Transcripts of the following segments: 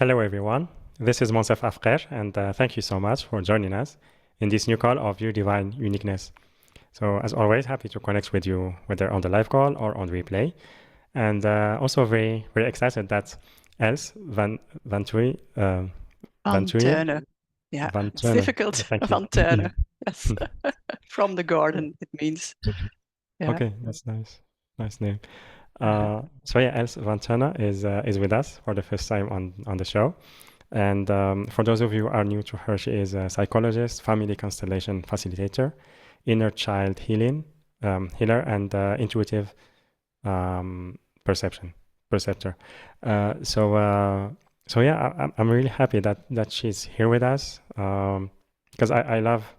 Hello, everyone. This is Moncef Afkir, and thank you so much for joining us in this new call of Your Divine Uniqueness. So, as always, happy to connect with you, whether on the live call or on replay. And also very, very excited that Els Vanthuyne, Vanthuyne, Vanthuyne. Yeah, it's Vanthuyne, difficult. thank you. Vanthuyne. Yes. From the garden, it means. Yeah. Okay, that's nice. Nice name. So yeah, Els Vanthuyne is with us for the first time on the show. And for those of you who are new to her, she is a psychologist, family constellation facilitator, inner child healer, and intuitive perceptor. So yeah, I'm really happy that she's here with us because I love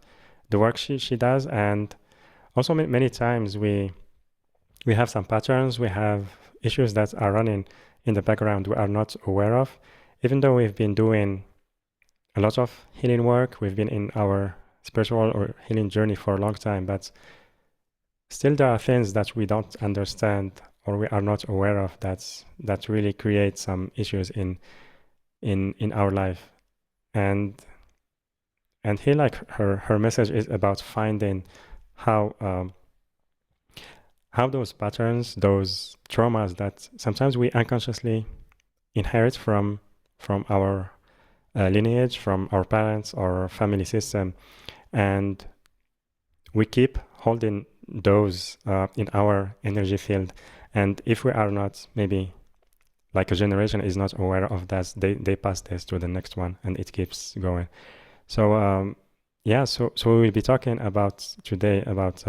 the work she does, and also many times we have some patterns, we have issues that are running in the background we are not aware of, even though we've been doing a lot of healing work. We've been in our spiritual or healing journey for a long time, but still there are things that we don't understand or we are not aware of that really create some issues in our life. And here, like her message is about finding how those patterns, those traumas that sometimes we unconsciously inherit from our lineage, from our parents or family system, and we keep holding those in our energy field. And if we are not, maybe like a generation is not aware of that, they pass this to the next one, and it keeps going. So yeah, so we will be talking about today about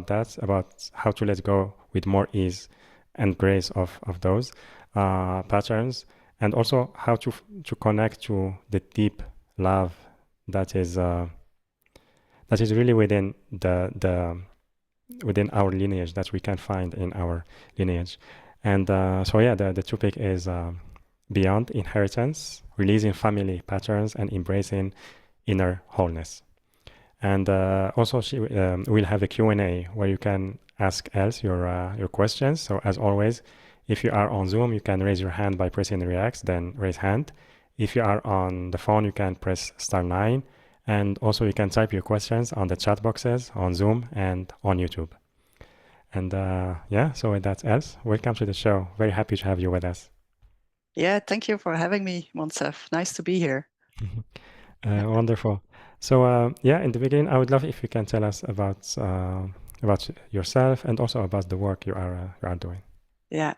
that, about how to let go with more ease and grace of those patterns, and also how to connect to the deep love that is really within within our lineage, that we can find in our lineage. And so yeah, the topic is beyond inheritance, releasing family patterns and embracing inner wholeness. And also we'll have a Q&A where you can ask Els your questions. So as always, if you are on Zoom, you can raise your hand by pressing react, then raise hand. If you are on the phone, you can press *9. And also you can type your questions on the chat boxes on Zoom and on YouTube. And yeah, so with that, Els, welcome to the show. Very happy to have you with us. Yeah, thank you for having me, Moncef. Nice to be here. Wonderful. So yeah, in the beginning, I would love if you can tell us about yourself and also about the work you are doing. Yeah.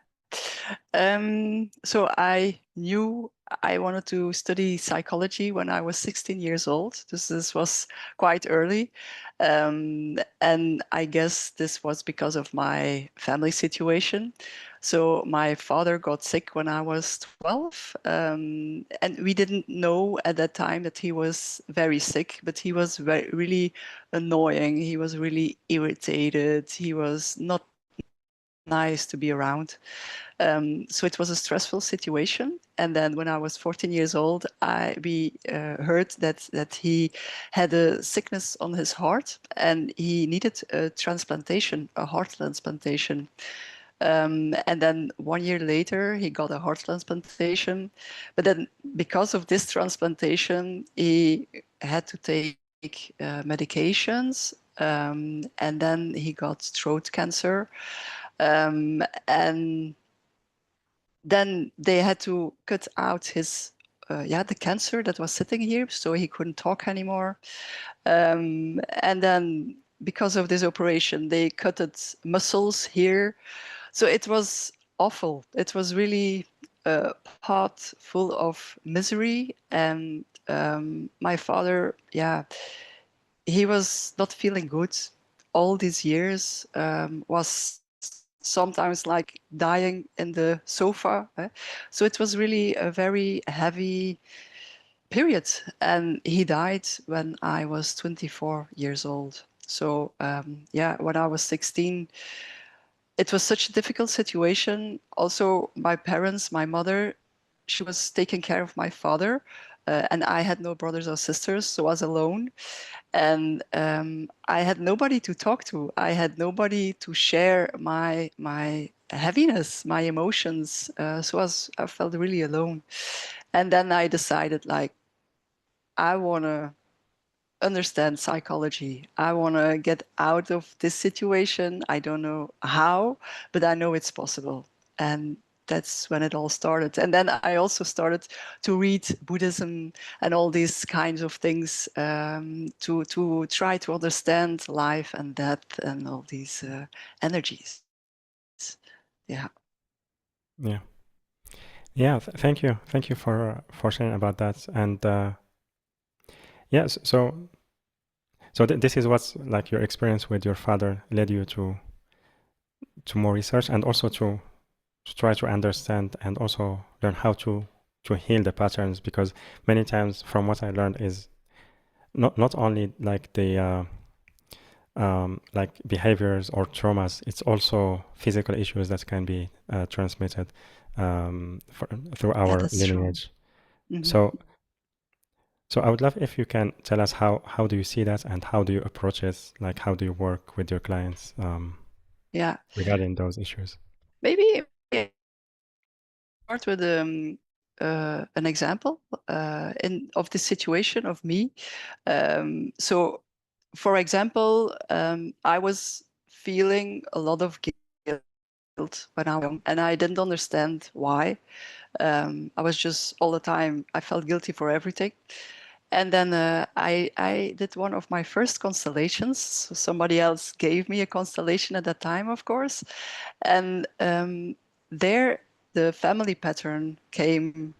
So I knew I wanted to study psychology when I was 16 years old. This was quite early. And I guess this was because of my family situation. So my father got sick when I was 12. And we didn't know at that time that he was very sick, but he was really annoying. He was really irritated. He was not nice to be around. So it was a stressful situation. And then when I was 14 years old, we heard that he had a sickness on his heart and he needed a transplantation, a heart transplantation. And then 1 year later, he got a heart transplantation. But then because of this transplantation, he had to take medications. And then he got throat cancer. And then they had to cut out his, the cancer that was sitting here, so he couldn't talk anymore. And then because of this operation, they cutted muscles here. So it was awful. It was really a pot full of misery. And my father, he was not feeling good all these years, was sometimes like dying in the sofa. So it was really a very heavy period. And he died when I was 24 years old. So when I was 16, it was such a difficult situation. Also, my parents, my mother, she was taking care of my father. And I had no brothers or sisters, so I was alone. And I had nobody to talk to. I had nobody to share my heaviness, my emotions. So I felt really alone. And then I decided, like, I want to understand psychology. I want to get out of this situation. I don't know how, but I know it's possible. And that's when it all started. And then I also started to read Buddhism and all these kinds of things, to try to understand life and death and all these energies. Yeah. Yeah. Yeah. Thank you for sharing about that. And yes, so this is what's like your experience with your father led you to more research and also to try to understand and also learn how to heal the patterns, because many times from what I learned is not only like the like behaviors or traumas, it's also physical issues that can be transmitted through Yeah, our that's true. lineage. Mm-hmm. So so I would love if you can tell us how do you see that and how do you approach it? Like how do you work with your clients Yeah. regarding those issues? Maybe start with an example of the situation of me. So, for example, I was feeling a lot of guilt when I was young, and I didn't understand why. I was just all the time, I felt guilty for everything. And then I did one of my first constellations. So somebody else gave me a constellation at that time, of course. And there, the family pattern came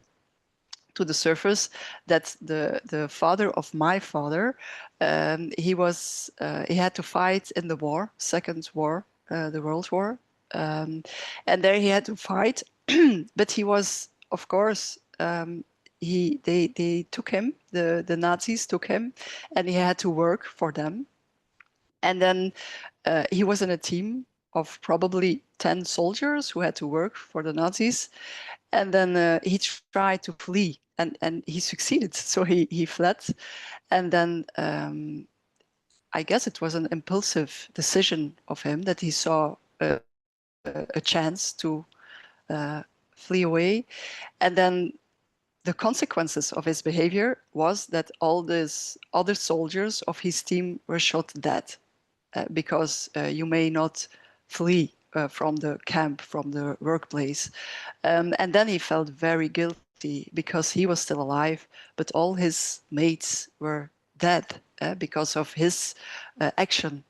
to the surface, that the father of my father, he had to fight in the war, Second War, the World War, and there he had to fight, but he was, of course, they took him, the Nazis took him, and he had to work for them. And then he was in a team of probably 10 soldiers who had to work for the Nazis. And then he tried to flee, and he succeeded. So he fled. And then I guess it was an impulsive decision of him that he saw a chance to flee away. And then the consequences of his behavior was that all these other soldiers of his team were shot dead, because you may not flee from the camp, from the workplace. And then he felt very guilty because he was still alive, but all his mates were dead because of his action.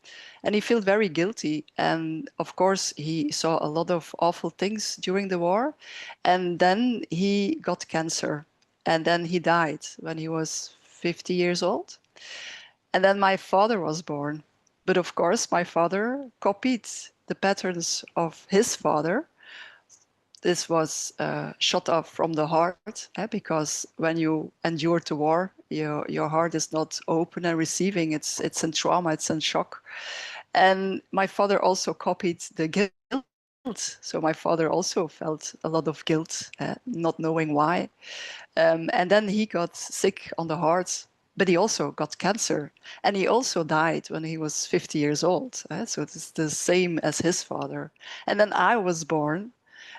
And he felt very guilty. And of course, he saw a lot of awful things during the war. And then he got cancer. And then he died when he was 50 years old. And then my father was born. But of course, my father copied the patterns of his father. This was shut off from the heart, because when you endure the war, your heart is not open and receiving. It's in trauma, it's in shock. And my father also copied the guilt. So my father also felt a lot of guilt, not knowing why. And then he got sick on the heart, but he also got cancer. And he also died when he was 50 years old. So it's the same as his father. And then I was born,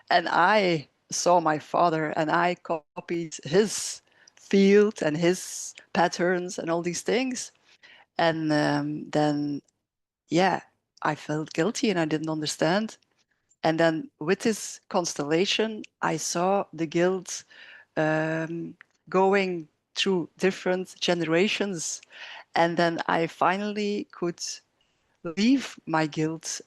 and I saw my father, and I copied his field and his patterns and all these things. And then, yeah, I felt guilty and I didn't understand. And then with this constellation, I saw the guilt going through different generations. And then I finally could leave my guilt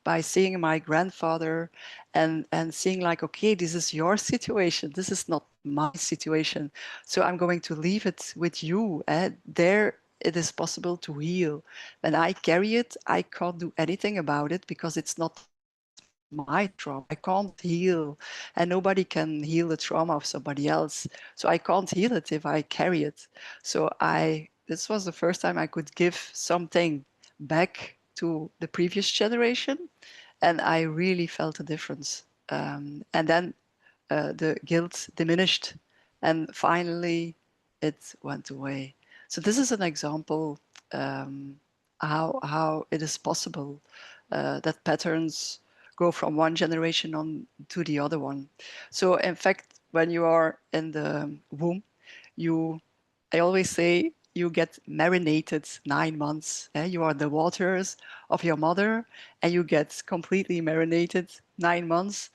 by seeing my grandfather, and seeing, like, okay, this is your situation. This is not my situation. So I'm going to leave it with you. There it is possible to heal. When I carry it, I can't do anything about it because it's not my trauma. I can't heal, and nobody can heal the trauma of somebody else. So I can't heal it if I carry it. So this was the first time I could give something back to the previous generation, and I really felt a difference. And then the guilt diminished, and finally it went away. So this is an example, how it is possible that patterns go from one generation on to the other one. So in fact, when you are in the womb, I always say you get marinated 9 months. You are the waters of your mother, and you get completely marinated 9 months.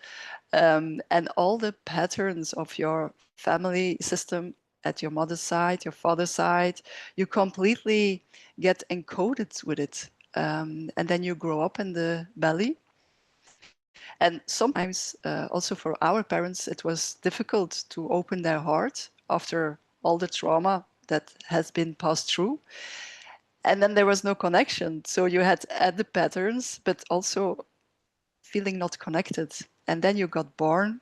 And all the patterns of your family system at your mother's side, your father's side, you completely get encoded with it. And then you grow up in the belly. And sometimes, also for our parents, it was difficult to open their heart after all the trauma that has been passed through. And then there was no connection. So you had the patterns, but also feeling not connected. And then you got born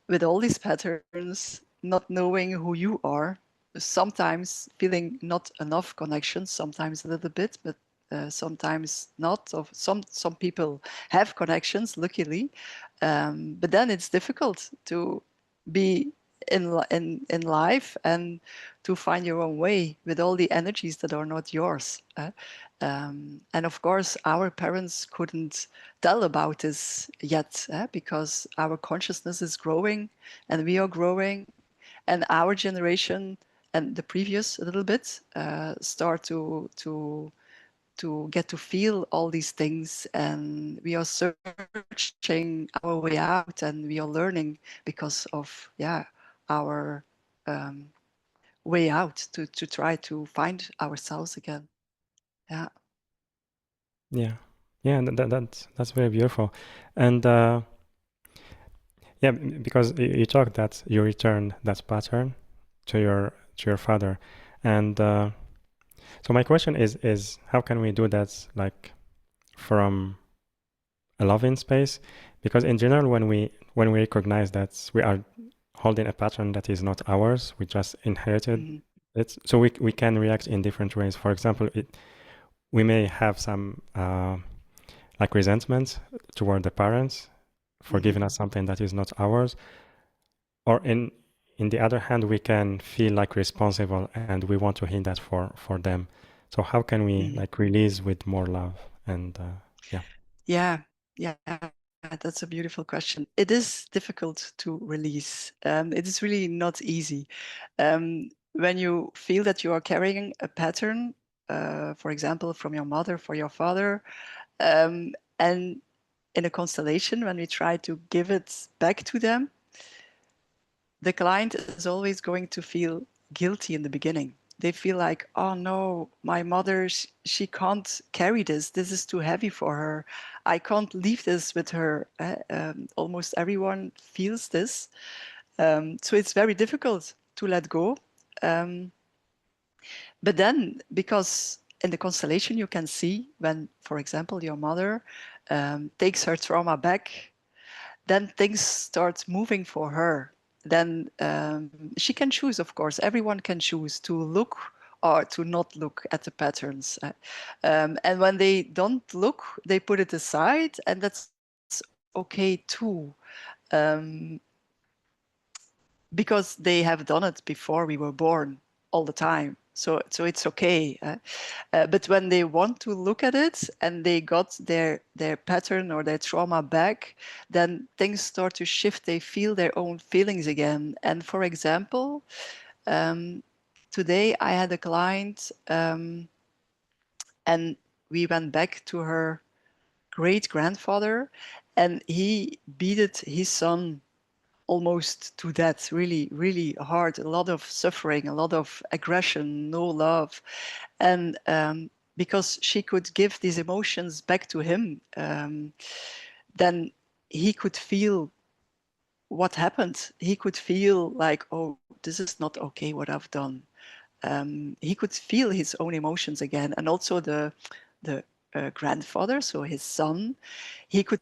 with all these patterns, not knowing who you are, sometimes feeling not enough connection, sometimes a little bit, but sometimes not. Of some people have connections, luckily, but then it's difficult to be in life and to find your own way with all the energies that are not yours. And of course, our parents couldn't tell about this yet, because our consciousness is growing and we are growing, and our generation and the previous a little bit start to get to feel all these things, and we are searching our way out, and we are learning because of our um, way out to try to find ourselves again. Yeah. Yeah, yeah, that's very beautiful. And yeah, because you talked that you returned that pattern to your father, and so my question is how can we do that, like, from a loving space? Because in general, when we recognize that we are holding a pattern that is not ours, we just inherited Mhm. it, so we can react in different ways. For example, we may have some like resentment toward the parents for Mhm. giving us something that is not ours, or in the other hand, we can feel like responsible and we want to heal that for them. So how can we Mhm. like release with more love? And yeah. Yeah, yeah, that's a beautiful question. It is difficult to release. It is really not easy. When you feel that you are carrying a pattern, for example, from your mother for your father, and in a constellation, when we try to give it back to them, the client is always going to feel guilty in the beginning. They feel like, oh no, my mother, she can't carry this. This is too heavy for her. I can't leave this with her. Almost everyone feels this. So it's very difficult to let go. Um, but then, because in the constellation, you can see when, for example, your mother takes her trauma back, then things start moving for her. Then she can choose, of course, everyone can choose to look or to not look at the patterns. And when they don't look, they put it aside, and that's okay too. Um, because they have done it before we were born all the time. So it's okay. But when they want to look at it and they got their pattern or their trauma back, then things start to shift. They feel their own feelings again. And for example, um, today I had a client, and we went back to her great grandfather, and he beated his son almost to death, really, really hard, a lot of suffering, a lot of aggression, no love. And because she could give these emotions back to him, then he could feel what happened. He could feel like, oh, this is not okay what I've done. He could feel his own emotions again. And also the grandfather, so his son, he could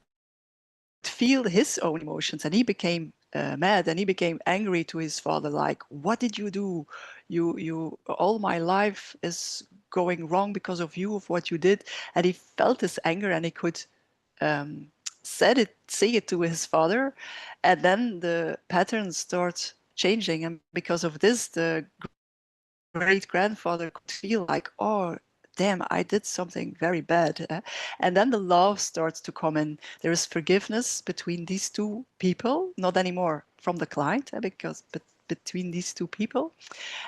feel his own emotions, and he became mad, and he became angry to his father, like, what did you do? You all my life is going wrong because of you, of what you did. And he felt this anger, and he could um, say it to his father, and then the patterns start changing. And because of this, the great grandfather could feel like, oh, things are changing. damn, I did something very bad. And then the love starts to come in. There is forgiveness between these two people, not anymore from the client, but between these two people.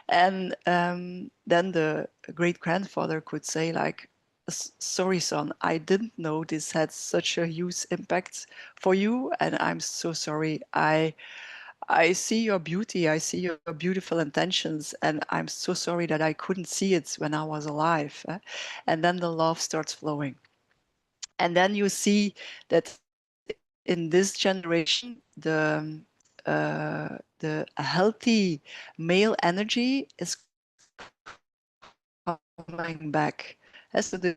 And then the great grandfather could say, like, sorry, son, I didn't know this had such a huge impact for you, and I'm so sorry. I see your beauty, I see your beautiful intentions, and I'm so sorry that I couldn't see it when I was alive. And then the love starts flowing. And then you see that in this generation, the healthy male energy is coming back. So the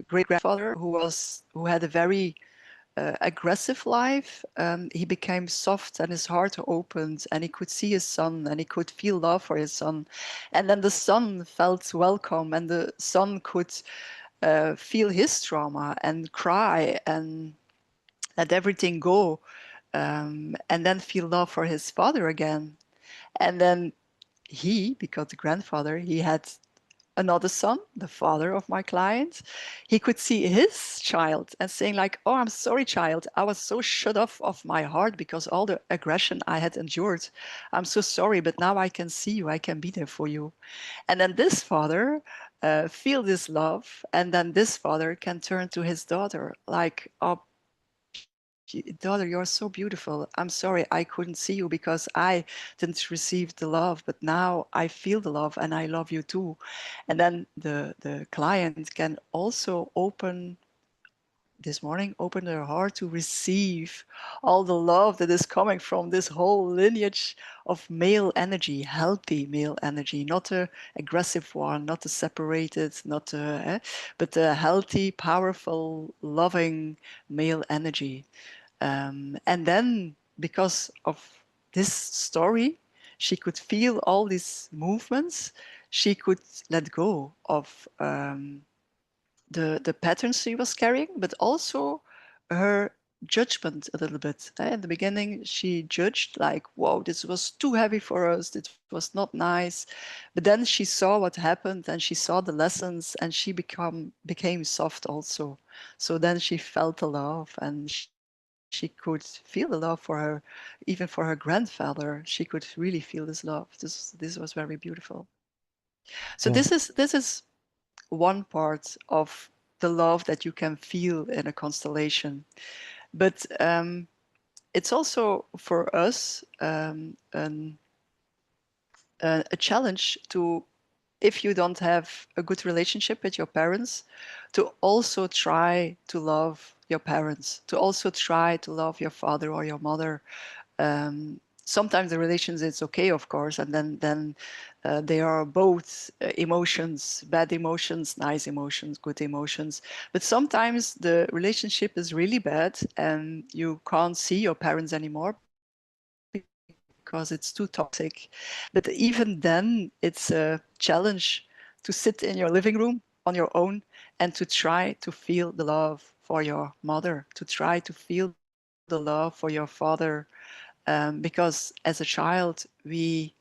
great grandfather who had a very aggressive life, he became soft and his heart opened and he could see his son and he could feel love for his son. And then the son felt welcome and the son could feel his trauma and cry and let everything go, and then feel love for his father again. And then he, because the grandfather, he had another son, the father of my client, he could see his child and saying like, oh, I'm sorry, child. I was so shut off of my heart because all the aggression I had endured. I'm so sorry, but now I can see you. I can be there for you. And then this father feel this love. And then this father can turn to his daughter like, oh, daughter, you're so beautiful. I'm sorry I couldn't see you because I didn't receive the love, but now I feel the love and I love you too. And then the client can also open their heart to receive all the love that is coming from this whole lineage of male energy, healthy male energy, not a aggressive one, not a separated, not a, but a healthy, powerful, loving male energy. And then, because of this story, she could feel all these movements. She could let go of the patterns she was carrying, but also her judgment a little bit. In the beginning, she judged like, "Whoa, this was too heavy for us. This was not nice." But then she saw what happened, and she saw the lessons, and she became soft also. So then she felt the love, and she could feel the love for her, even for her grandfather. She could really feel this love. This was very beautiful. So Yeah. this is one part of the love that you can feel in a constellation. But it's also for us a challenge to, if you don't have a good relationship with your parents, to also try to love your parents, to also try to love your father or your mother. Sometimes the relations it's okay, of course, and then they are both emotions, bad emotions, nice emotions, good emotions. But sometimes the relationship is really bad and you can't see your parents anymore because it's too toxic. But even then, it's a challenge to sit in your living room on your own and to try to feel the love for your mother, to try to feel the love for your father. Because as a child, we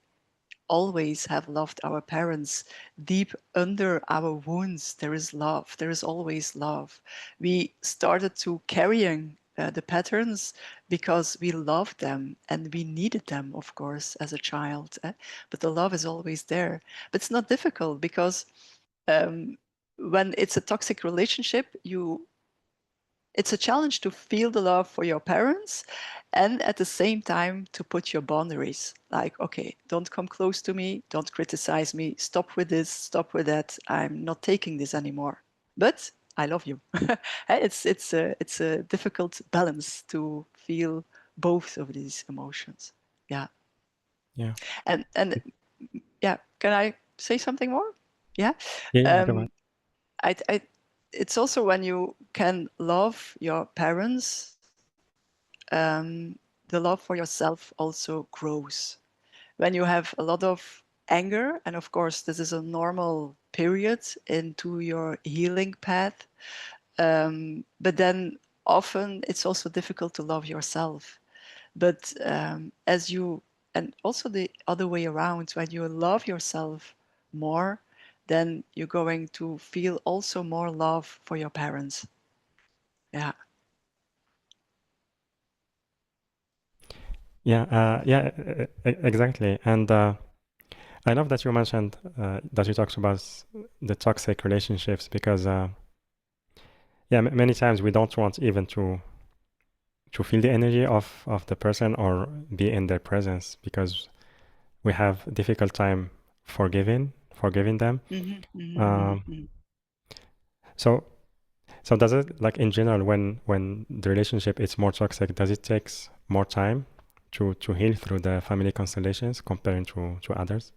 always have loved our parents. Deep under our wounds, there is love. There is always love. We started to carrying the patterns because we loved them and we needed them, of course, as a child. But the love is always there. But it's not difficult because when it's a toxic relationship, it's a challenge to feel the love for your parents and at the same time to put your boundaries. Like, okay, don't come close to me, don't criticize me, stop with this, stop with that. I'm not taking this anymore. But I love you. It's a difficult balance to feel both of these emotions. Yeah. Yeah. And yeah, can I say something more? Yeah. Yeah. Yeah. Go ahead. Um, I it's also when you can love your parents, the love for yourself also grows. When you have a lot of anger, and of course, this is a normal period into your healing path, but then often it's also difficult to love yourself. But and also the other way around, when you love yourself more, then you're going to feel also more love for your parents. Yeah. Yeah, exactly. And I love that you mentioned that you talked about the toxic relationships because, yeah, many times we don't want even to feel the energy of the person or be in their presence because we have difficult time forgiving them. Mm-hmm, mm-hmm, Um, mm-hmm. so so does it like in general when the relationship is more toxic, does it takes more time to heal through the family constellations comparing to others?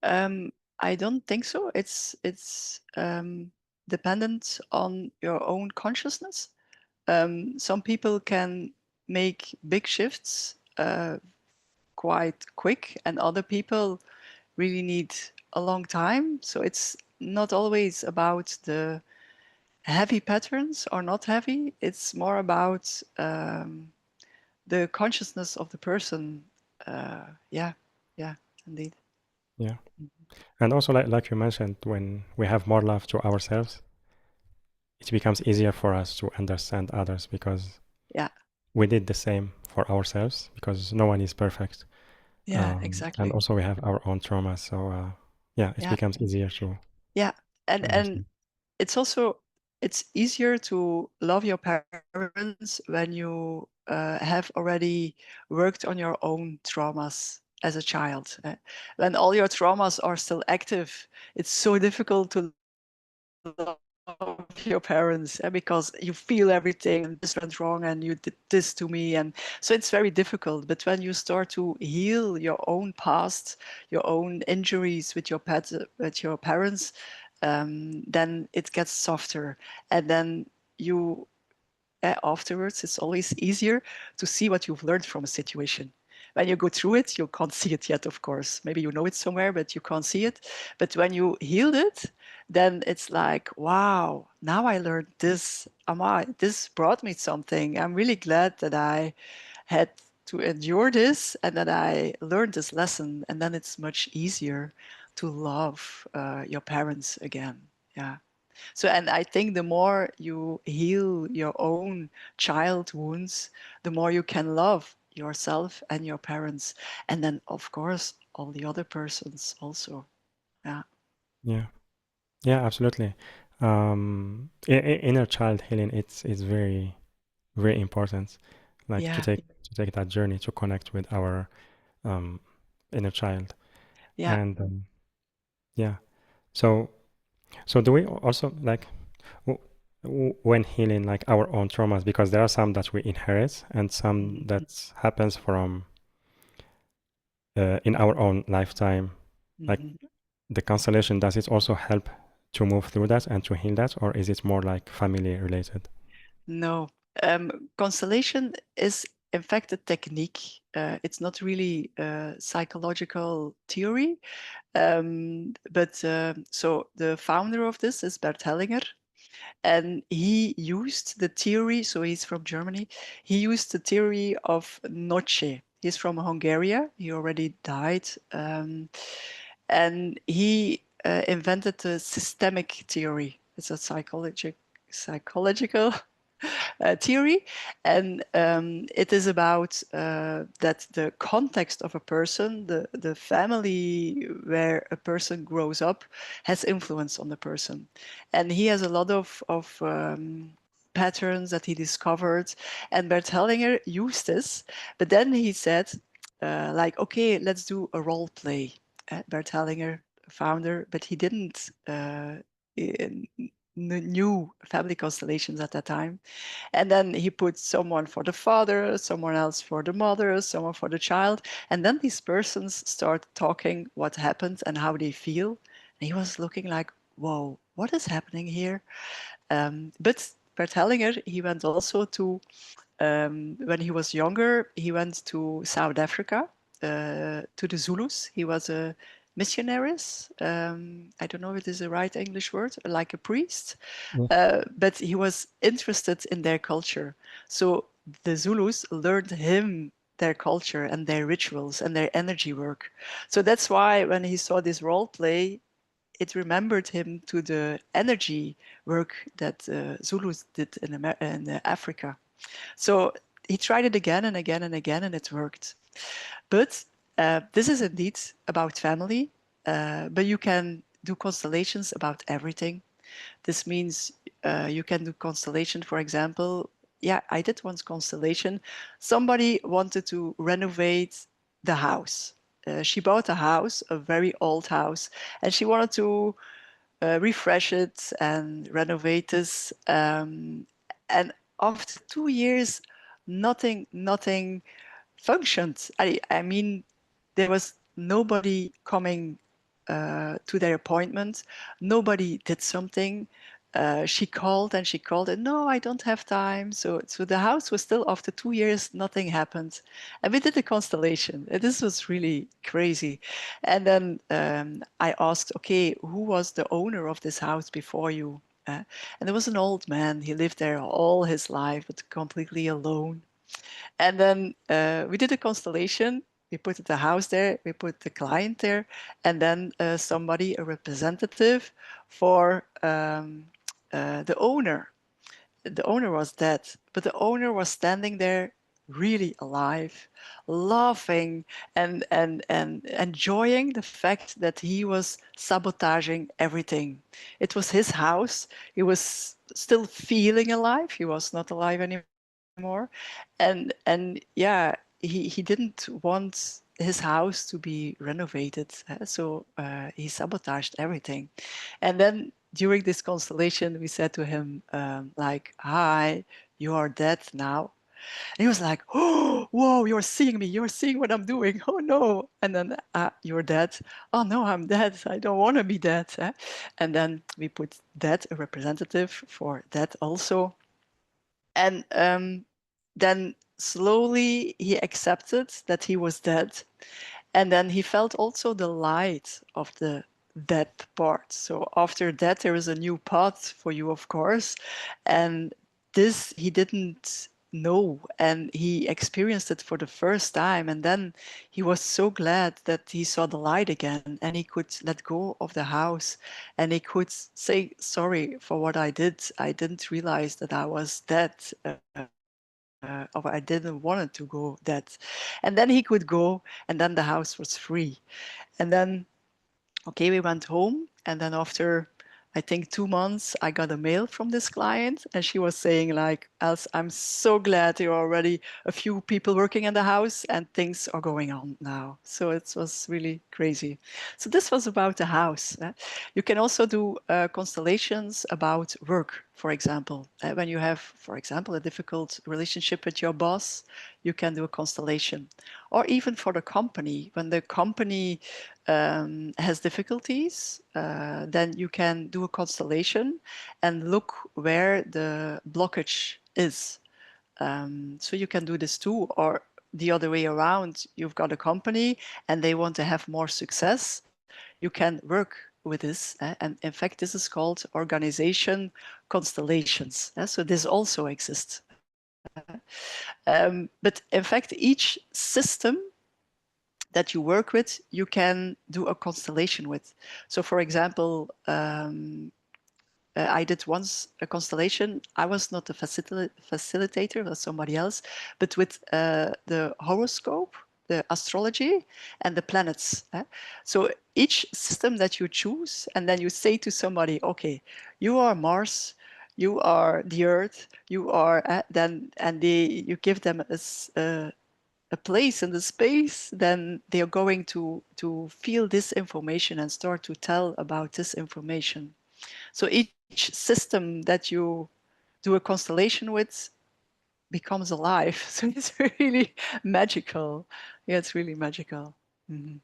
I don't think so. It's dependent on your own consciousness. Some people can make big shifts quite quick, and other people really need a long time. So it's not always about the heavy patterns or not heavy. It's more about the consciousness of the person. Yeah, yeah, indeed. Yeah. And also like you mentioned, when we have more love to ourselves, it becomes easier for us to understand others because Yeah, we did the same for ourselves because no one is perfect. yeah, And exactly. also we have our own traumas. So yeah, it Yeah, becomes easier yeah, to and understand. it's also it's easier to love your parents when you have already worked on your own traumas as a child. When all your traumas are still active, it's so difficult to love your parents because you feel everything and this went wrong and you did this to me, and so it's very difficult. But when you start to heal your own past, your own injuries with with your parents, then it gets softer, and then you afterwards, it's always easier to see what you've learned from a situation. When you go through it, you can't see it yet, of course. Maybe you know it somewhere, but you can't see it. But when you healed it, then it's like, wow, now I learned this. This brought me something. I'm really glad that I had to endure this and that I learned this lesson. And then it's much easier to love your parents again. Yeah. So, and I think the more you heal your own child wounds, the more you can love yourself and your parents. And then, of course, all the other persons also. Yeah. Yeah. Yeah, absolutely. Inner child healing, it's very important, like Yeah. to take that journey to connect with our um, inner child. Yeah. And yeah, so so do we also like when healing like our own traumas, because there are some that we inherit and some Mhm. that happens from in our own lifetime. Like Mhm. the constellation, does it also help to move through that and to heal that, or is it more like family related? No. Constellation is, in fact, a technique. It's not really a psychological theory. But so the founder of this is Bert Hellinger. And he used the theory, so he's from Germany, he used the theory of Noche. He's from Hungary, he already died. And he invented the systemic theory. It's a psychological theory, and it is about that the context of a person, the family where a person grows up, has influence on the person, and he has a lot of patterns that he discovered, and Bert Hellinger used this, but then he said, like, okay, let's do a role play. Bert Hellinger, founder, but he didn't knew family constellations at that time. And then he put someone for the father, someone else for the mother, someone for the child. And then these persons start talking what happened and how they feel. And he was looking like, whoa, what is happening here? But Bert Hellinger, he went also to, when he was younger, he went to South Africa, to the Zulus. He was a missionaries. I don't know if it is the right English word, like a priest, Yeah. but he was interested in their culture. So the Zulus learned him their culture and their rituals and their energy work. So that's why when he saw this role play, it remembered him to the energy work that Zulus did in Africa. So he tried it again and again and again, and it worked. But this is indeed about family, but you can do constellations about everything. This means you can do constellation, for example. Yeah, I did once constellation. Somebody wanted to renovate the house. She bought a house, a very old house, and she wanted to refresh it and renovate this. And after 2 years, nothing functioned. I mean, there was nobody coming to their appointment. Nobody did something. She called and she called, and no, I don't have time. So the house was still, after 2 years, nothing happened. And we did a constellation. And this was really crazy. And then I asked, okay, who was the owner of this house before you? And there was an old man. He lived there all his life, but completely alone. And then we did a constellation. We put the house there, we put the client there, and then somebody, a representative for the owner. The owner was dead, but the owner was standing there really alive, laughing and enjoying the fact that he was sabotaging everything. It was his house. He was still feeling alive. He was not alive anymore. And yeah, he didn't want his house to be renovated. So he sabotaged everything. And then during this constellation, we said to him, like, hi, you are dead now. And he was like, oh, whoa, you're seeing me. You're seeing what I'm doing. Oh, no. And then, you're dead. Oh, no, I'm dead. I don't want to be dead. And then we put dead, a representative for dead also. And then slowly he accepted that he was dead. And then he felt also the light of the dead part. So after that, there is a new path for you, of course. And this he didn't know, and he experienced it for the first time. And then he was so glad that he saw the light again, and he could let go of the house, and he could say, sorry for what I did. I didn't realize that I was dead. Or I didn't want it to go that. And then he could go, and then the house was free. And then, okay, we went home. And then after, I think 2 months, I got a mail from this client, and she was saying like, Els, I'm so glad there are already a few people working in the house and things are going on now. So it was really crazy. So this was about the house. You can also do constellations about work, for example. When you have, for example, a difficult relationship with your boss, you can do a constellation. Or even for the company, when the company has difficulties, then you can do a constellation and look where the blockage is. So you can do this too, or the other way around. You've got a company and they want to have more success. You can work with this. And in fact, this is called organization constellations. So this also exists. But in fact, each system that you work with, you can do a constellation with. So for example, I did once a constellation. I was not a facilitator, that's somebody else, but with the horoscope, the astrology, and the planets. So each system that you choose, and then you say to somebody, okay, you are Mars, you are the Earth, you are, then, and you give them a place in the space, then they are going to feel this information and start to tell about this information. So each system that you do a constellation with becomes alive. So it's really magical. Yeah, it's really magical. Mm-hmm.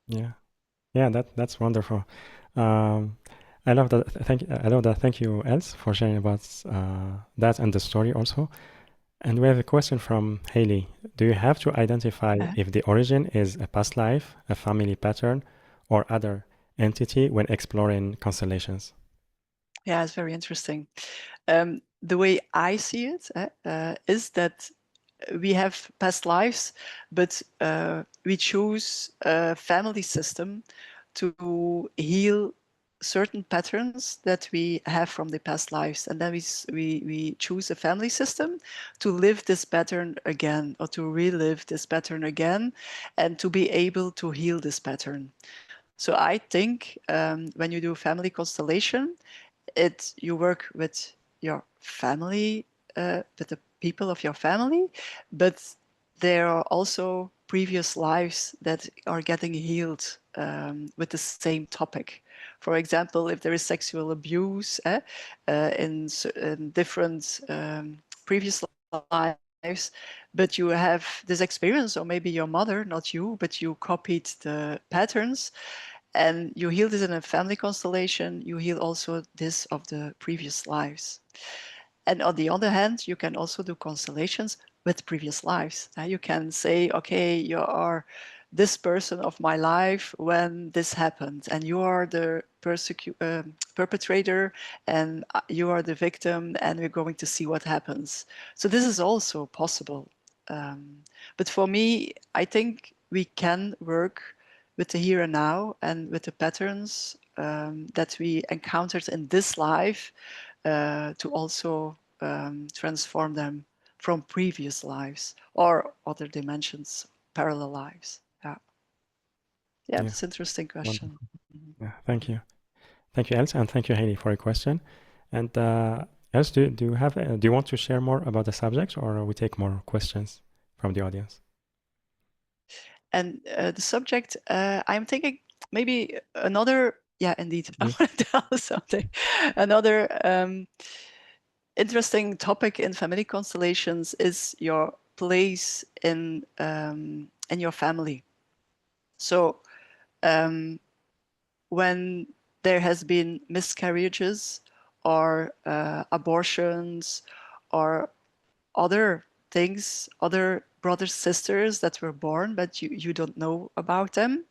Yeah. Yeah, that's wonderful. Um, I love that. I love that. Thank you, Els, for sharing about that and the story also. And we have a question from Haley. Do you have to identify if the origin is a past life, a family pattern, or other entity when exploring constellations? Yeah, it's very interesting. The way I see it is that we have past lives, but we choose a family system to heal certain patterns that we have from the past lives, and then we choose a family system to live this pattern again, or to relive this pattern again, and to be able to heal this pattern. So I think when you do family constellation, you work with your family, with the people of your family, but there are also previous lives that are getting healed with the same topic. For example, if there is sexual abuse in different previous lives, but you have this experience, or maybe your mother, not you, but you copied the patterns, and you heal this in a family constellation, you heal also this of the previous lives. And on the other hand, you can also do constellations with previous lives. You can say, okay, you are this person of my life when this happened, and you are the perpetrator, and you are the victim, and we're going to see what happens. So this is also possible. But for me, I think we can work with the here and now and with the patterns that we encountered in this life to also transform them from previous lives or other dimensions, parallel lives. Yeah, yeah, Yeah, that's an interesting question. wonderful. Yeah, thank you. Thank you, Els, and thank you, Haley, for your question. And Els, do you have do you want to share more about the subject, or we take more questions from the audience? And the subject, I'm thinking maybe another. Yeah, indeed, I Mm. want to tell something. Another interesting topic in family constellations is your place in your family. So when there has been miscarriages or abortions or other things, other brothers, sisters that were born, but you don't know about them.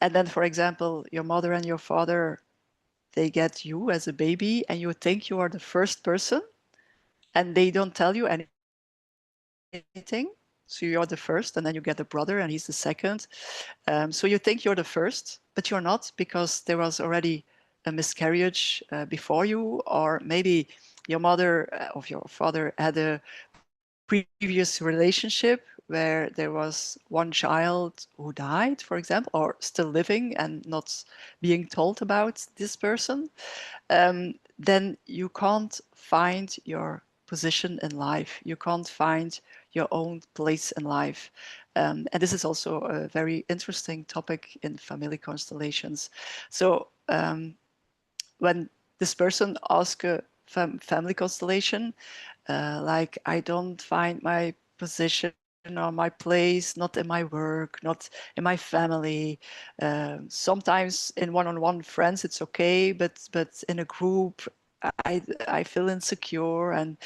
And then, for example, your mother and your father, they get you as a baby and you think you are the first person and they don't tell you anything. So you're the first, and then you get a brother and he's the second. So you think you're the first, but you're not, because there was already a miscarriage before you, or maybe your mother or your father had a previous relationship where there was one child who died, for example, or still living and not being told about this person. Then you can't find your position in life. You can't find your own place in life. And this is also a very interesting topic in family constellations. So when this person asks a family constellation, like, I don't find my position or my place, not in my work, not in my family. Sometimes in one-on-one friends it's okay, but in a group I feel insecure, and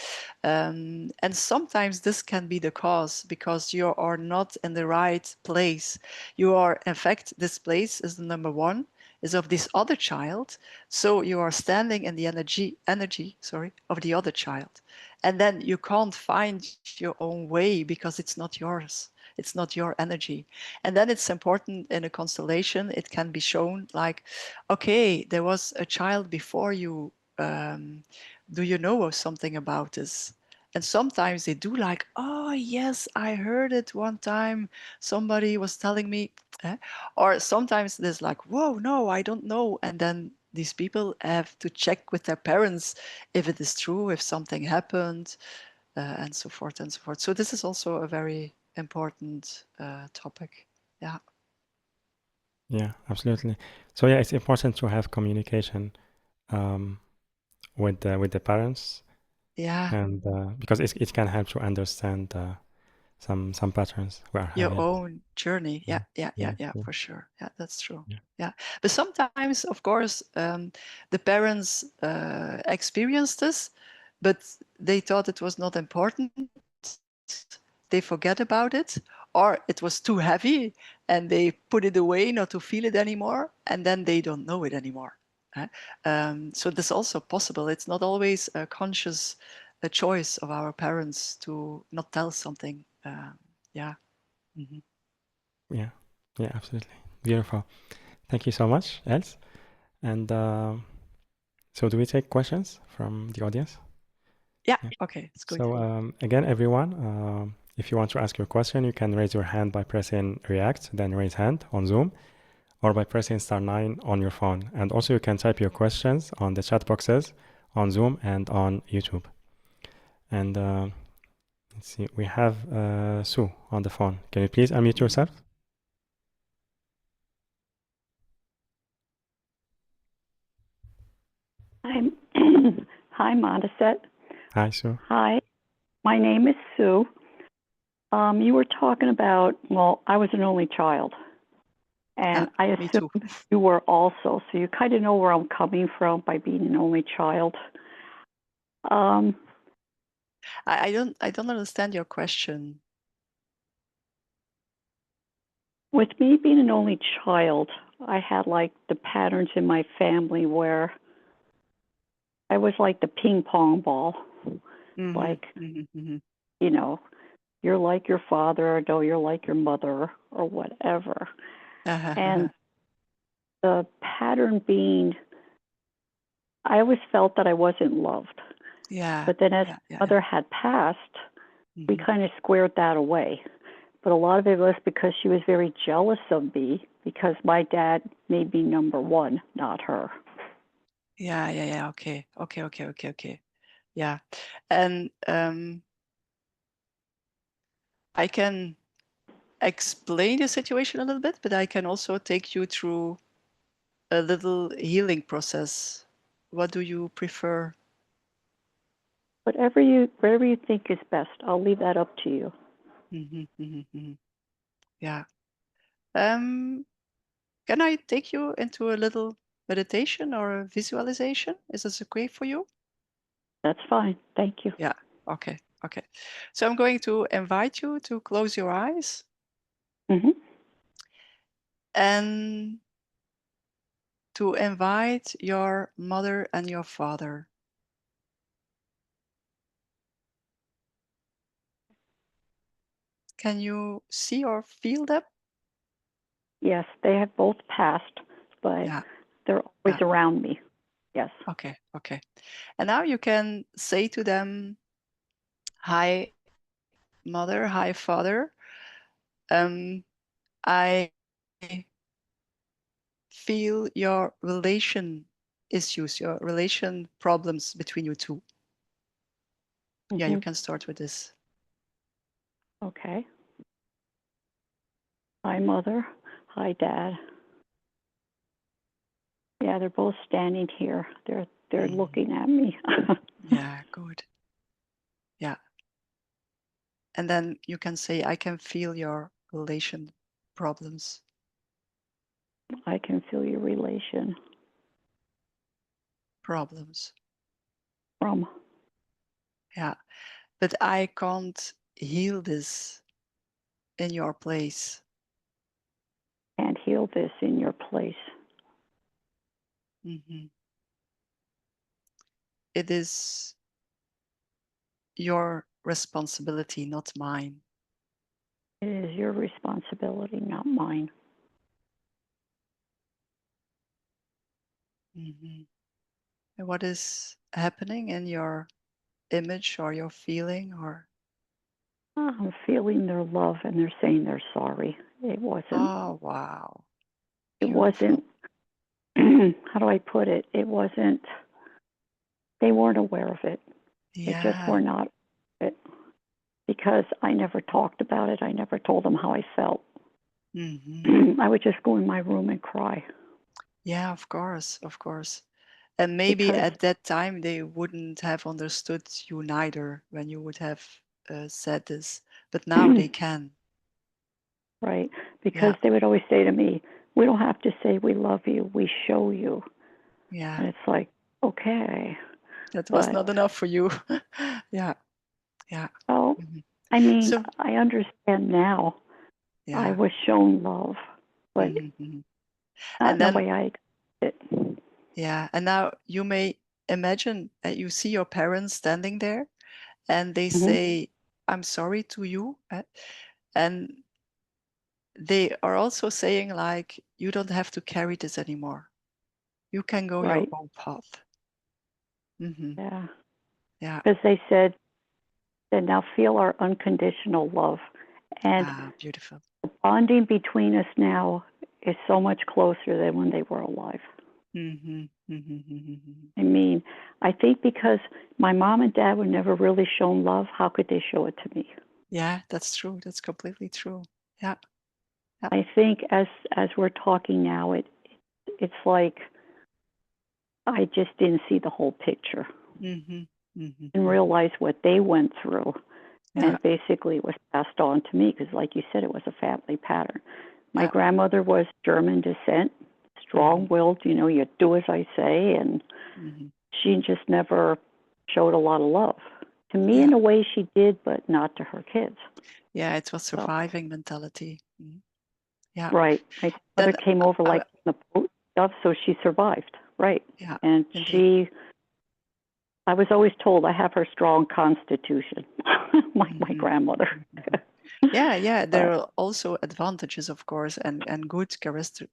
sometimes this can be the cause because you are not in the right place. You are, in fact, this place is the number one, is of this other child. So you are standing in the energy, sorry, of the other child. And then you can't find your own way because it's not yours. It's not your energy. And then it's important in a constellation, it can be shown like, okay, there was a child before you. Do you know something about this? And sometimes they do, like, oh, yes, I heard it one time. Somebody was telling me. eh? Or sometimes there's like, whoa, no, I don't know. And then these people have to check with their parents if it is true, if something happened, and so forth and so forth. So this is also a very important topic. Yeah. Yeah, absolutely. So yeah, it's important to have communication um, with the parents, Yeah. and because it can help to understand some patterns we are Your having. own journey. Yeah, Yeah, yeah, yeah, yeah, yeah, yeah, for sure. Yeah, that's true. yeah, Yeah. But sometimes, of course, the parents experienced this, but they thought it was not important. They forget about it, or it was too heavy and they put it away not to feel it anymore, and then they don't know it anymore. So this is also possible. It's not always a conscious a choice of our parents to not tell something. Yeah. Yeah, yeah, absolutely. Beautiful. Thank you so much, Els. And so do we take questions from the audience? Yeah. Okay, it's good. So again, everyone, if you want to ask your question, you can raise your hand by pressing React, then raise hand on Zoom, or by pressing *9 on your phone. And also you can type your questions on the chat boxes on Zoom and on YouTube. And let's see, we have Sue on the phone. Can you please unmute yourself? Hi, Moncef. Hi, Sue. Hi, my name is Sue. You were talking about, well, I was an only child, and I assume you were also, so you kind of know where I'm coming from by being an only child. I don't understand your question. With me being an only child, I had like the patterns in my family where I was like the ping pong ball. Like, you know, you're like your father, or no, you're like your mother, or whatever. And the pattern being, I always felt that I wasn't loved. Yeah. But then as mother had passed, we kind of squared that away. But a lot of it was because she was very jealous of me because my dad made me number one, not her. Yeah. Okay. Yeah. And I can explain the situation a little bit, but I can also take you through a little healing process. What do you prefer? Whatever you think is best, I'll leave that up to you. Yeah. Can I take you into a little meditation or a visualization? Is this okay for you? That's fine. Thank you. Yeah. Okay. So I'm going to invite you to close your eyes. And to invite your mother and your father. Can you see or feel them? Yes, they have both passed, but they're always around me. Yes. Okay. And now you can say to them, "Hi, mother. Hi, father. I feel your relation issues, your relation problems between you two." Yeah, you can start with this. Okay. Hi, mother. Hi, dad. Yeah, they're both standing here. They're looking at me. Yeah, good. Yeah. And then you can say, "I can feel your relation problems." I can feel your relation Problems. From. Yeah. But I can't heal this in your place. Can't heal this in your place. It is your responsibility, not mine. It is your responsibility, not mine. And what is happening in your image or your feeling or? I'm feeling their love and they're saying they're sorry. It wasn't. Oh, wow. Beautiful. It wasn't, how do I put it? It wasn't, they weren't aware of it. Yeah. They just were not aware of it. Because I never talked about it. I never told them how I felt. I would just go in my room and cry. Yeah, of course. And maybe because at that time they wouldn't have understood you neither when you would have said this, but now they can. Right, because they would always say to me, "We don't have to say we love you, we show you." Yeah. And it's like, okay. That was not enough for you. Yeah. Oh, I mean, I understand now. Yeah. I was shown love, but not in the way I expected it. Yeah, and now you may imagine that you see your parents standing there, and they say, I'm sorry to you. And they are also saying, like, you don't have to carry this anymore. You can go your own path. Yeah. Yeah. Because they said that now feel our unconditional love. And beautiful. the bonding between us now is so much closer than when they were alive. I mean, I think because my mom and dad were never really shown love, how could they show it to me? Yeah, that's true. That's completely true. Yeah. I think as we're talking now, it's like I just didn't see the whole picture and realize what they went through. And basically it was passed on to me because, like you said, it was a family pattern. My grandmother was German descent, strong-willed, you do as I say, and she just never showed a lot of love. To me, in a way, she did, but not to her kids. Yeah, it was surviving mentality. Yeah. Right. My mother came over like the boat stuff, so she survived. Right. Yeah. And I was always told I have her strong constitution, like my grandmother. Yeah. There are also advantages, of course, and good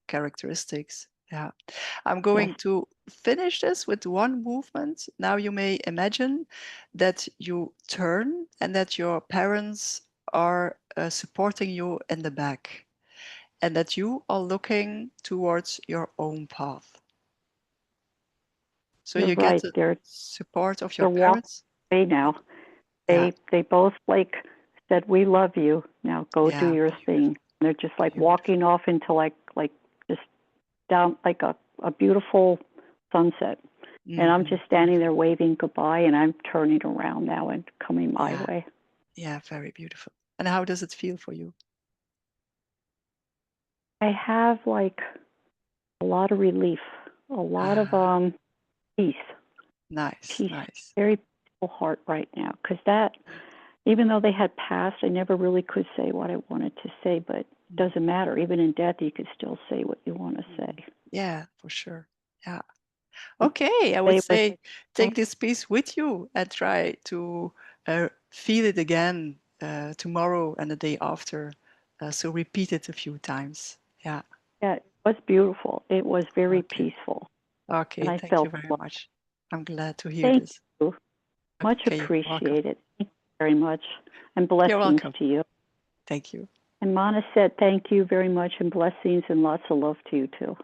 characteristics. Yeah. I'm going to finish this with one movement. Now you may imagine that you turn and that your parents are supporting you in the back and that you are looking towards your own path. So You're you right. get the support of your they're parents. Walking away now. They both said, "We love you. Now go do your thing." And they're just like walking off into like just down like a beautiful sunset. And I'm just standing there waving goodbye, and I'm turning around now and coming my way. Yeah, very beautiful. And how does it feel for you? I have like a lot of relief, a lot of peace. Nice. Very peaceful heart right now. Because that, even though they had passed, I never really could say what I wanted to say, but it doesn't matter. Even in death, you could still say what you want to say. Yeah, for sure. Yeah. Okay, I would say take this piece with you and try to feel it again tomorrow and the day after. So repeat it a few times. Yeah. Yeah, it was beautiful. It was very peaceful. Okay, and thank you very much. I'm glad to hear Thank this. you. Much appreciated. Thank you very much. And You're blessings welcome. to you. Thank you. And Mana said thank you very much and blessings and lots of love to you too.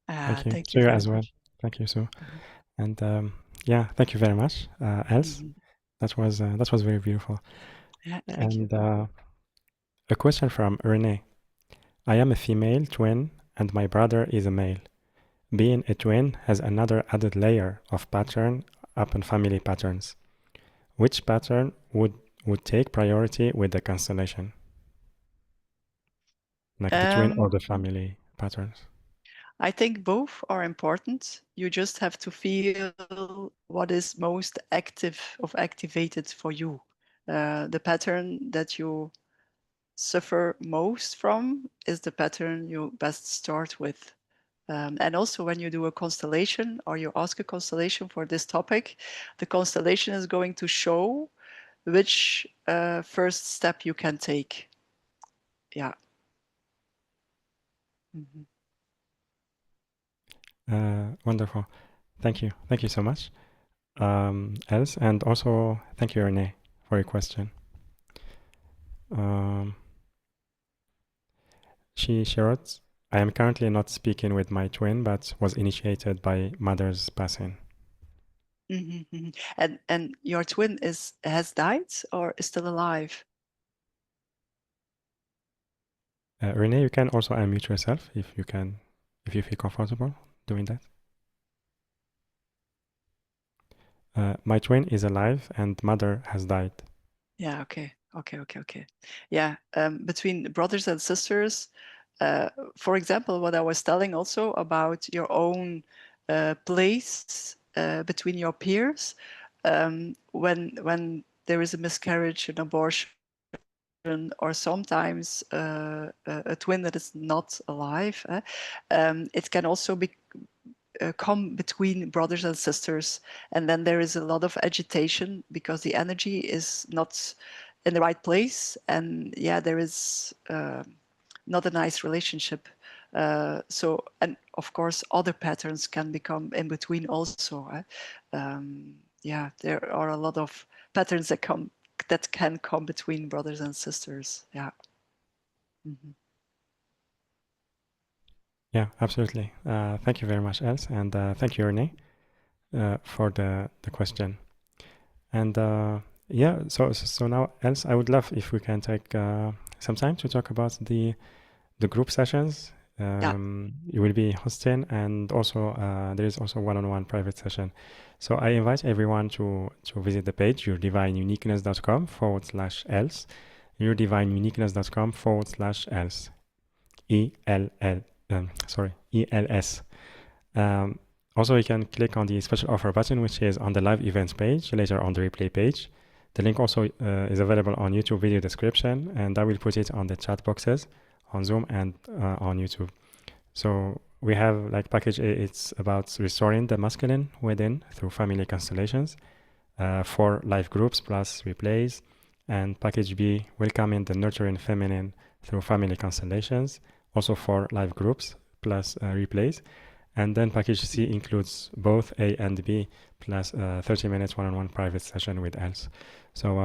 Thank you. Thank To you you very as well. much. Thank you, Sue. And yeah, thank you very much, Els. That was very beautiful. Yeah, thank you. A question from Renee. I am a female twin and my brother is a male. Being a twin has another added layer of pattern upon family patterns. Which pattern would take priority with the constellation? Like the twin or the family patterns? I think both are important. You just have to feel what is most activated for you. The pattern that you suffer most from is the pattern you best start with. And also when you do a constellation or you ask a constellation for this topic, the constellation is going to show which first step you can take. Yeah. Wonderful. Thank you. Thank you so much, Els. And also thank you, Renee, for your question. She wrote, I am currently not speaking with my twin, but was initiated by mother's passing. And your twin has died or is still alive? Renee, you can also unmute yourself if you feel comfortable doing that. My twin is alive and mother has died. Yeah, okay. Yeah, between brothers and sisters, for example, what I was telling also about your own place between your peers, when there is a miscarriage, an abortion, or sometimes a twin that is not alive, it can also come between brothers and sisters, and then there is a lot of agitation because the energy is not in the right place, and yeah, there is not a nice relationship. So, and of course, other patterns can become in between also. Yeah, there are a lot of patterns that can come between brothers and sisters. Yeah. Mm-hmm. Yeah, absolutely. Thank you very much, Els, and thank you, Renee, for the question. And yeah, so now, Els, I would love if we can take some time to talk about the group sessions you will be hosting, and also there is also one-on-one private session. So I invite everyone to visit the page yourdivineuniqueness.com/else, yourdivineuniqueness.com/else, ELS. Also, you can click on the special offer button, which is on the live events page, later on the replay page. The link also is available on YouTube video description, and I will put it on the chat boxes on Zoom and on YouTube. So we have like package A, it's about restoring the masculine within through family constellations, 4 live groups plus replays. And package B, welcoming the nurturing feminine through family constellations, also 4 live groups plus replays. And then package C includes both A and B plus 30 minutes one-on-one private session with Els. So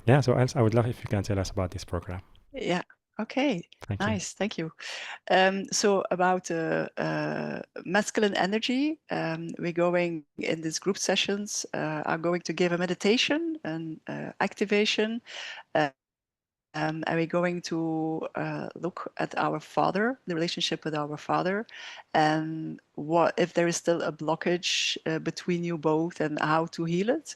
yeah, so Els, I would love if you can tell us about this program. Yeah. Okay. Thank nice. Thank you. So about masculine energy, we're going in these group sessions. I'm going to give a meditation and activation. And we're going to look at our father, the relationship with our father, and what if there is still a blockage between you both, and how to heal it.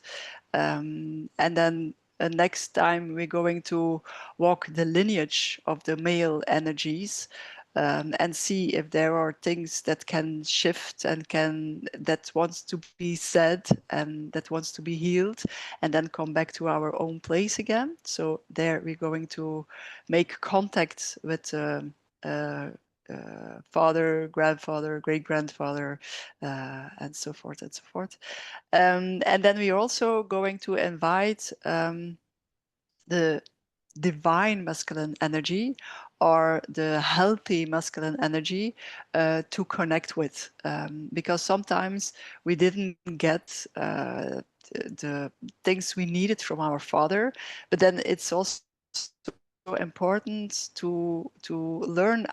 And then next time we're going to walk the lineage of the male energies, and see if there are things that can shift and that wants to be said and that wants to be healed, and then come back to our own place again. So there we're going to make contact with father, grandfather, great grandfather, and so forth and so forth. And then we're also going to invite the divine masculine energy, or the healthy masculine energy, to connect with, because sometimes we didn't get the things we needed from our father, but then it's also important to learn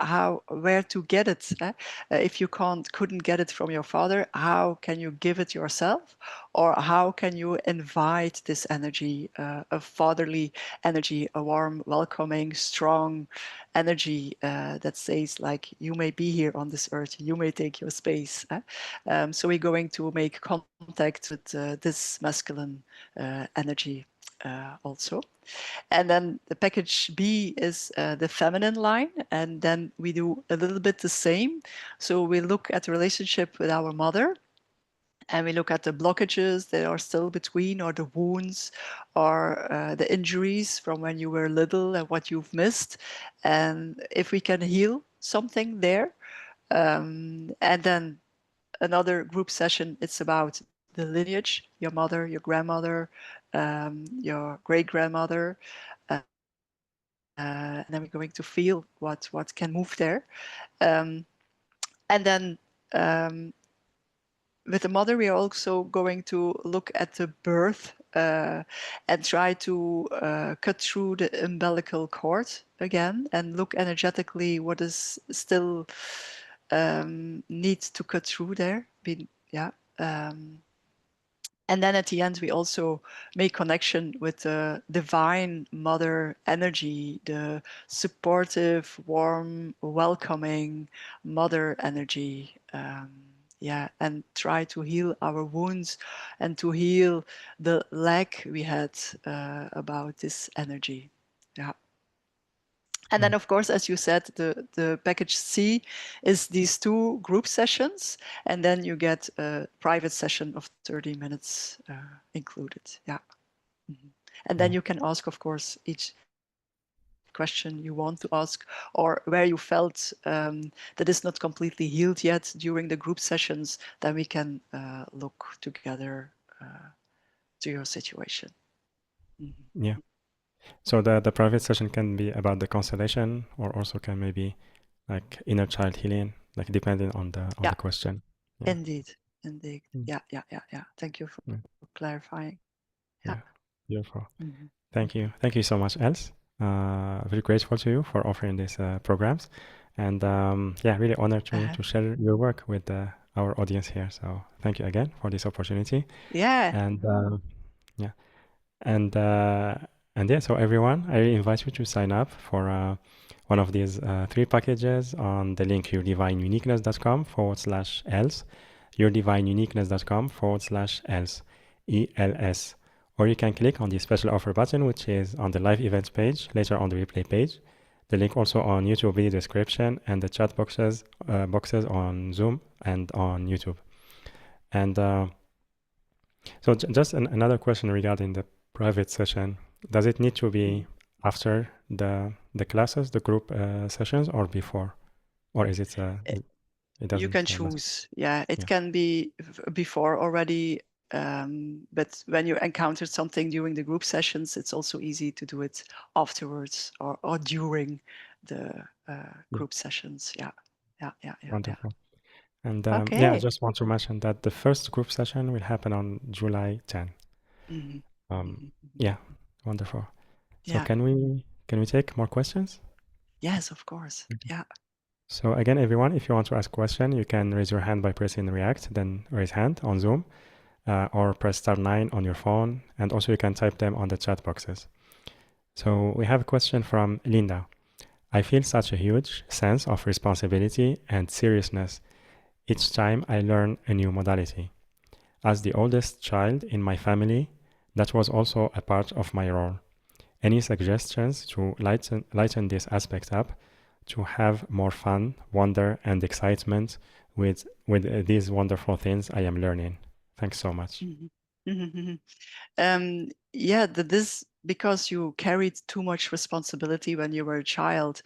where to get it. If you couldn't get it from your father, how can you give it yourself, or how can you invite this energy, a fatherly energy, a warm, welcoming, strong energy that says, like, you may be here on this earth, you may take your space. So we're going to make contact with this masculine energy also. And then the package B is the feminine line. And then we do a little bit the same. So we look at the relationship with our mother, and we look at the blockages that are still between, or the wounds, or the injuries from when you were little and what you've missed. And if we can heal something there. And then another group session, it's about the lineage, your mother, your grandmother, your great grandmother. And then we're going to feel what can move there. And then with the mother, we are also going to look at the birth and try to cut through the umbilical cord again, and look energetically what is still needs to cut through there. Yeah. And then at the end, we also make connection with the divine mother energy, the supportive, warm, welcoming mother energy. Yeah, and try to heal our wounds and to heal the lack we had about this energy. Yeah. And then, of course, as you said, the package C is these 2 group sessions, and then you get a private session of 30 minutes included. Yeah. Mm-hmm. And then you can ask, of course, each question you want to ask, or where you felt that is not completely healed yet during the group sessions, then we can look together to your situation. Mm-hmm. Yeah. So the private session can be about the constellation, or also can maybe like inner child healing, like depending on the question. Yeah. Indeed. Yeah. Thank you for clarifying. Yeah. Beautiful. Mm-hmm. Thank you. Thank you so much, Els. Very grateful to you for offering these programs, and yeah, really honored to share your work with our audience here. So thank you again for this opportunity. Yeah. And yeah, and yeah. So everyone, I really invite you to sign up for one of these 3 packages on the link yourdivineuniqueness.com/else, yourdivineuniqueness.com/else, ELS. Or you can click on the special offer button, which is on the live events page, later on the replay page. The link also on YouTube video description and the chat boxes on Zoom and on YouTube. And so just another question regarding the private session. Does it need to be after the classes, the group sessions, or before? Or is it it doesn't you can choose. Yeah, it can be before already. But when you encounter something during the group sessions, it's also easy to do it afterwards or during the group sessions. Yeah. Wonderful. And Okay. yeah, I just want to mention that the first group session will happen on July 10. Yeah, wonderful. So can we take more questions? Yes, of course. Yeah. So again, everyone, if you want to ask a question, you can raise your hand by pressing React, then raise hand on Zoom, or press *9 on your phone, and also you can type them on the chat boxes. So we have a question from Linda. I feel such a huge sense of responsibility and seriousness each time I learn a new modality. As the oldest child in my family, that was also a part of my role. Any suggestions to lighten this aspect up, to have more fun, wonder, and excitement with these wonderful things I am learning? Thanks so much. Yeah, that is because you carried too much responsibility when you were a child.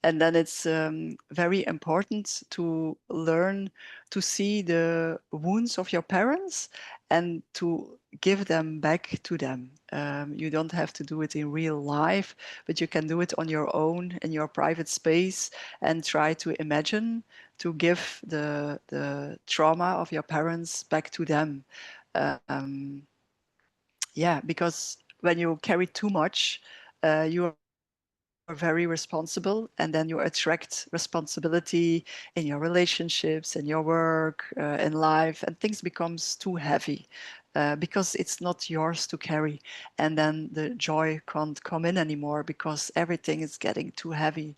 And then it's very important to learn to see the wounds of your parents and to give them back to them. You don't have to do it in real life, but you can do it on your own in your private space and try to imagine to give the trauma of your parents back to them. Yeah, because when you carry too much, you are very responsible, and then you attract responsibility in your relationships, in your work, in life, and things becomes too heavy because it's not yours to carry. And then the joy can't come in anymore because everything is getting too heavy.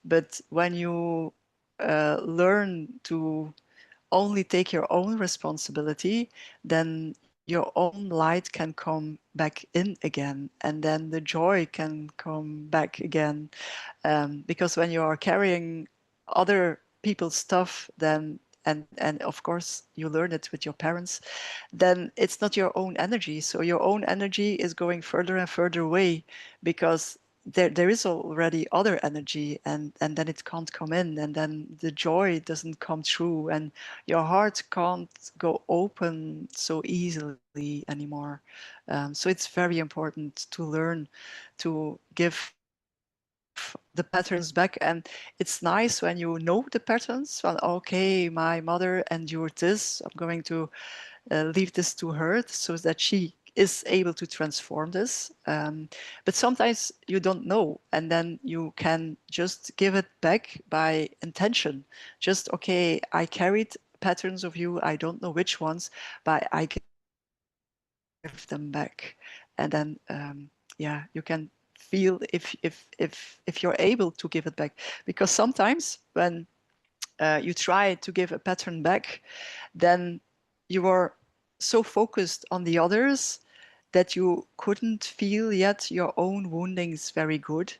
But when you learn to only take your own responsibility, then your own light can come back in again, and then the joy can come back again. Because when you are carrying other people's stuff, then and of course you learn it with your parents, then it's not your own energy. So your own energy is going further and further away because there is already other energy, and then it can't come in, and then the joy doesn't come through, and your heart can't go open so easily anymore. So it's very important to learn to give the patterns back. And it's nice when you know the patterns. Well, okay, my mother endured this. I'm going to leave this to her so that she is able to transform this. But sometimes you don't know, and then you can just give it back by intention. Just, okay, I carried patterns of you, I don't know which ones, but I give them back. And then, yeah, you can feel if you're able to give it back. Because sometimes when you try to give a pattern back, then you are so focused on the others that you couldn't feel yet your own woundings very good.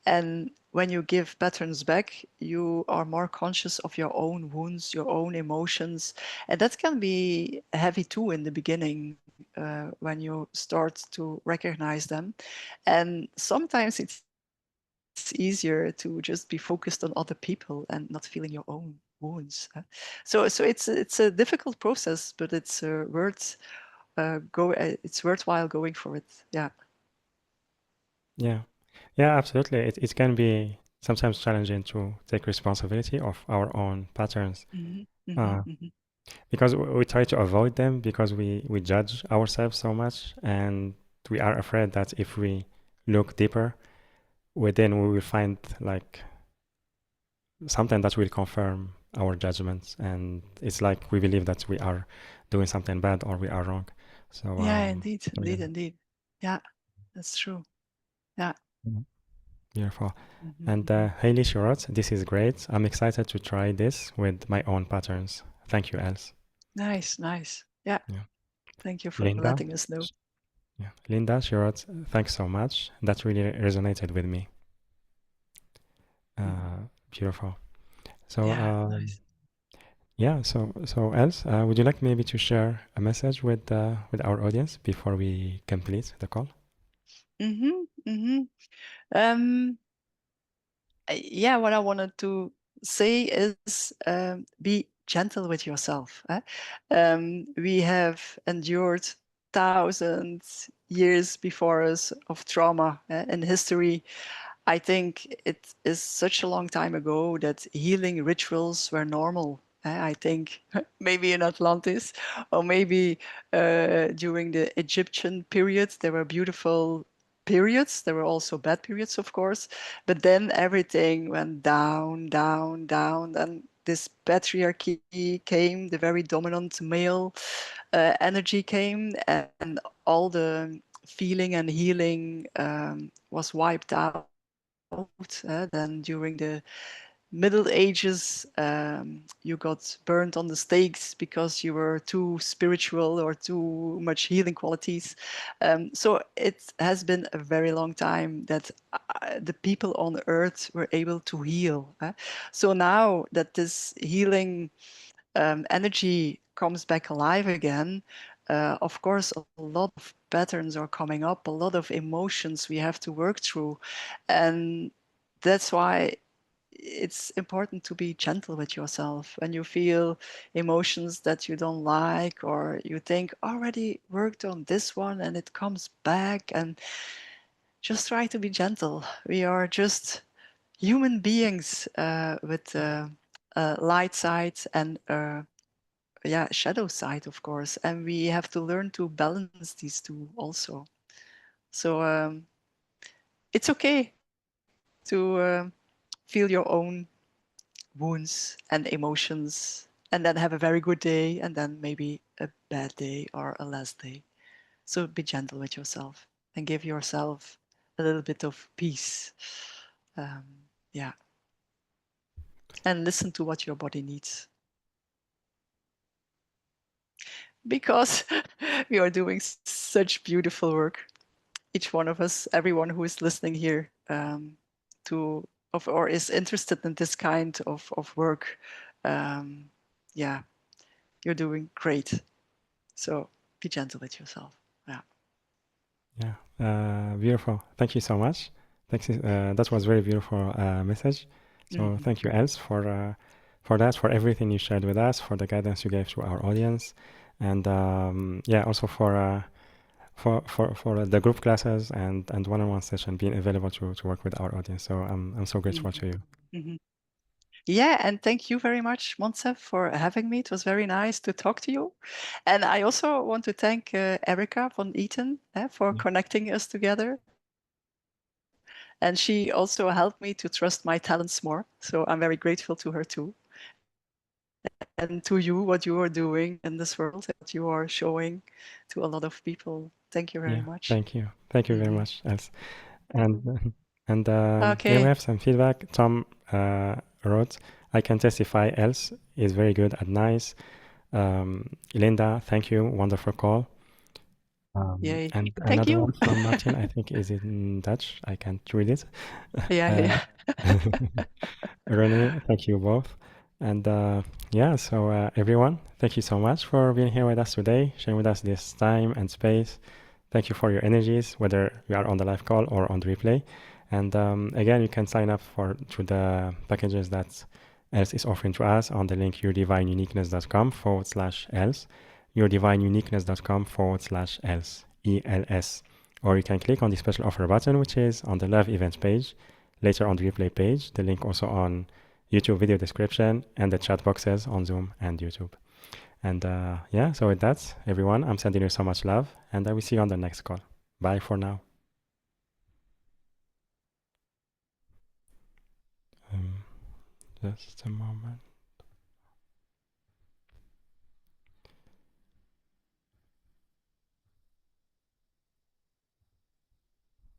And when you give patterns back, you are more conscious of your own wounds, your own emotions. And that can be heavy too in the beginning when you start to recognize them. And sometimes it's easy easier to just be focused on other people and not feeling your own wounds. So it's a difficult process, but it's it's worthwhile going for it. Yeah. Yeah. Yeah, absolutely. It can be sometimes challenging to take responsibility of our own patterns. Because we try to avoid them because we judge ourselves so much, and we are afraid that if we look deeper within, we will find like something that will confirm our judgments, and it's like we believe that we are doing something bad or we are wrong. So Yeah, indeed, so indeed, indeed. Yeah, that's true. Yeah. Beautiful. And Hailey, she wrote, "This is great. I'm excited to try this with my own patterns. Thank you, Els." Nice, nice. Yeah. Yeah. Thank you for Linda, letting us know. yeah. Linda, she wrote, "Thanks so much. That really resonated with me." Beautiful. So Yeah, nice. yeah. So Els, would you like maybe to share a message with our audience before we complete the call? Yeah, what I wanted to say is be gentle with yourself. We have endured thousands years before us of trauma in history. I think it is such a long time ago that healing rituals were normal. I think maybe in Atlantis, or maybe during the Egyptian period, there were beautiful periods. There were also bad periods, of course, but then everything went down, down, down. And this patriarchy came, the very dominant male energy came, and all the feeling and healing was wiped out. Then during the Middle Ages, you got burned on the stakes because you were too spiritual or too much healing qualities. So it has been a very long time that the people on earth were able to heal. So now that this healing energy comes back alive again, of course, a lot of patterns are coming up, a lot of emotions we have to work through. And that's why it's important to be gentle with yourself when you feel emotions that you don't like, or you think already worked on this one and it comes back. And just try to be gentle. We are just human beings with light side and shadow side, of course, and we have to learn to balance these two also. So it's okay to feel your own wounds and emotions, and then have a very good day, and then maybe a bad day or a less day. So be gentle with yourself and give yourself a little bit of peace. Yeah. And listen to what your body needs. Because we are doing such beautiful work, each one of us, everyone who is listening here, or is interested in this kind of work. Yeah, you're doing great. So be gentle with yourself. Yeah. Yeah. Beautiful. Thank you so much. Thanks. That was very beautiful message. So thank you, Els, for that, for everything you shared with us, for the guidance you gave to our audience, and yeah, also for the group classes and one-on-one session being available to work with our audience. So I'm so grateful to you. Yeah, and thank you very much, Moncef, for having me. It was very nice to talk to you. And I also want to thank Erica von Eaton for connecting us together. And she also helped me to trust my talents more. So I'm very grateful to her too. And to you, what you are doing in this world and what you are showing to a lot of people. Thank you very much. Yeah, thank you. Thank you very much, Els. And and Okay. yeah, we have some feedback. Tom wrote, "I can testify Els is very good and nice." Linda, thank you. Wonderful call. Yay. And Thank another you. one from Martin, I think is in Dutch. I can't read it. Yeah. Renee, thank you both. And yeah, so everyone, thank you so much for being here with us today, sharing with us this time and space. Thank you for your energies, whether you are on the live call or on the replay. And again, you can sign up to the packages that ELSE is offering to us on the link yourdivineuniqueness.com/ELSE, yourdivineuniqueness.com/ELSE, ELS. Or you can click on the special offer button, which is on the Love event page, later on the replay page, the link also on YouTube video description, and the chat boxes on Zoom and YouTube. And yeah, so with that, everyone, I'm sending you so much love, and I will see you on the next call. Bye for now. Just a moment.